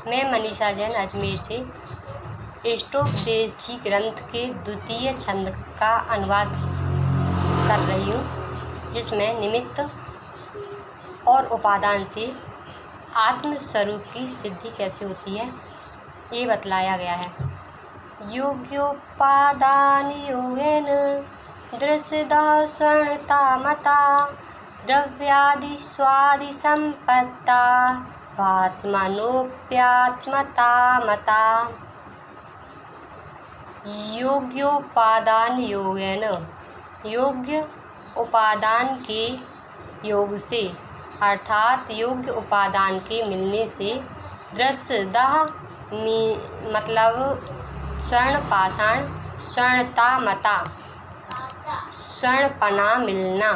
मैं मनीषा जैन अजमेर से इष्टोपदेश ग्रंथ के द्वितीय छंद का अनुवाद कर रही हूँ, जिसमें निमित्त और उपादान से आत्मस्वरूप की सिद्धि कैसे होती है ये बतलाया गया है। योग्योपादान योगेन दृश्यदा स्वर्णता मता द्रव्यादि स्वादि संपत्ता आत्मनोप्यात्मता मता। योग्योपादान योगेन, योग्य उपादान के योग से अर्थात योग्य उपादान के मिलने से दृश्यदा मतलब स्वर्ण पाषाण, स्वर्णता मता स्वर्णपना मिलना,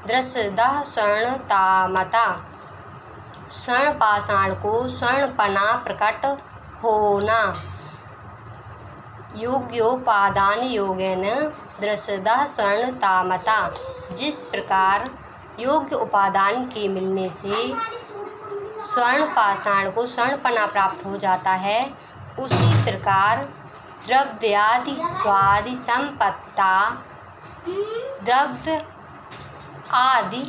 दृश्यदा स्वर्णता मता स्वर्ण पाषाण को स्वर्णपना प्रकट होना। योग्योपादान योगेन दृश्यदा स्वर्णता मता, जिस प्रकार योग्य उपादान के मिलने से स्वर्ण पाषाण को स्वर्णपना प्राप्त हो जाता है, उसी प्रकार द्रव्यादि स्वादि संपत्ता, द्रव्य आदि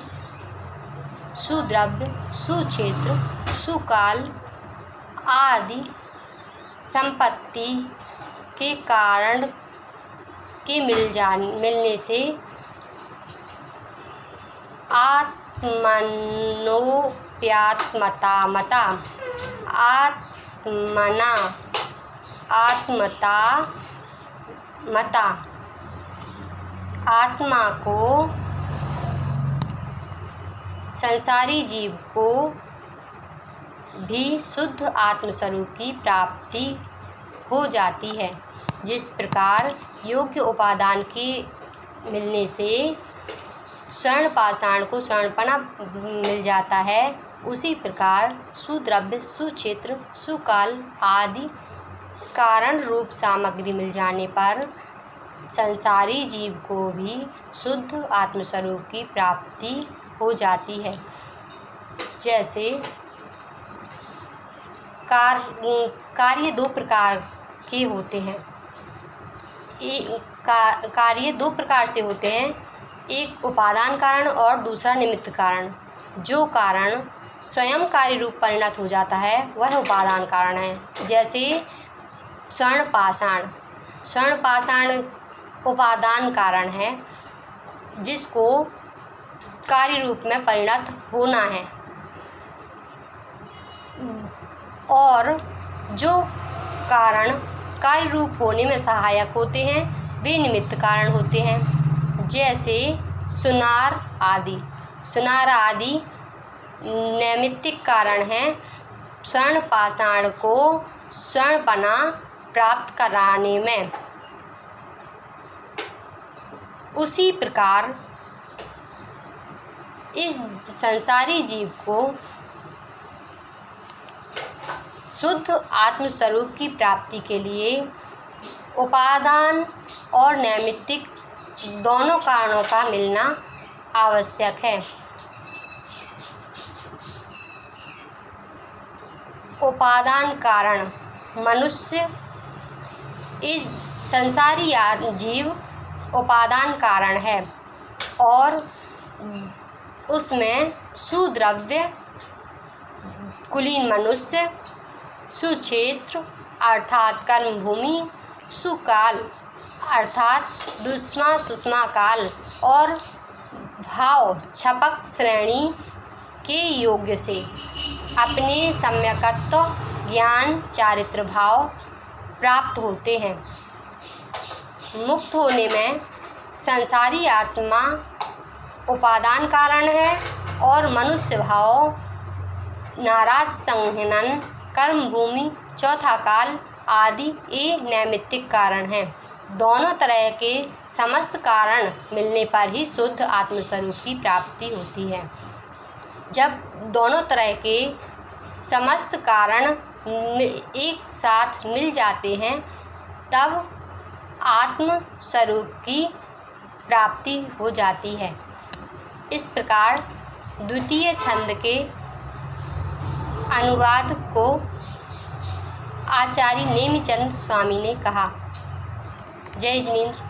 सुद्रव्य सुक्षेत्र सुकाल आदि संपत्ति के कारण के मिलने से आत्मनोप्यात्मता मता आत्मता मता आत्मा को संसारी जीव को भी शुद्ध आत्मस्वरूप की प्राप्ति हो जाती है। जिस प्रकार योग्य उपादान के मिलने से स्वर्ण पाषाण को स्वर्णपना मिल जाता है, उसी प्रकार सुद्रव्य सुक्षेत्र सुकाल आदि कारण रूप सामग्री मिल जाने पर संसारी जीव को भी शुद्ध आत्मस्वरूप की प्राप्ति हो जाती है। जैसे कार्य दो प्रकार के होते हैं। कार्य दो प्रकार से होते हैं, एक उपादान कारण और दूसरा निमित्त कारण। जो कारण स्वयं कार्य रूप परिणत हो जाता है वह उपादान कारण है। जैसे स्वर्ण पाषाण उपादान कारण है, जिसको कार्य रूप में परिणत होना है, और जो कारण कार्य रूप होने में सहायक होते हैं वे निमित्त कारण होते हैं। जैसे सुनार आदि नैमित्तिक कारण हैं स्वर्ण पाषाण को स्वर्णपना प्राप्त कराने में। उसी प्रकार इस संसारी जीव को शुद्ध आत्मस्वरूप की प्राप्ति के लिए उपादान और नैमित्तिक दोनों कारणों का मिलना आवश्यक है। उपादान कारण मनुष्य, इस संसारी जीव उपादान कारण है और उसमें सुद्रव्य कुलीन मनुष्य, सुक्षेत्र अर्थात कर्मभूमि, सुकाल अर्थात दुष्मा सुषमा काल और भाव छपक श्रेणी के योग्य से अपने सम्यकत्व ज्ञान चारित्र भाव प्राप्त होते हैं। मुक्त होने में संसारी आत्मा उपादान कारण है और मनुष्य भाव नाराज संघनन कर्मभूमि चौथा काल आदि ये नैमित्तिक कारण हैं। दोनों तरह के समस्त कारण मिलने पर ही शुद्ध आत्मस्वरूप की प्राप्ति होती है। जब दोनों तरह के समस्त कारण एक साथ मिल जाते हैं तब आत्म स्वरूप की प्राप्ति हो जाती है। इस प्रकार द्वितीय छंद के अनुवाद को आचार्य नेमिचंद स्वामी ने कहा। जय जिनेंद्र।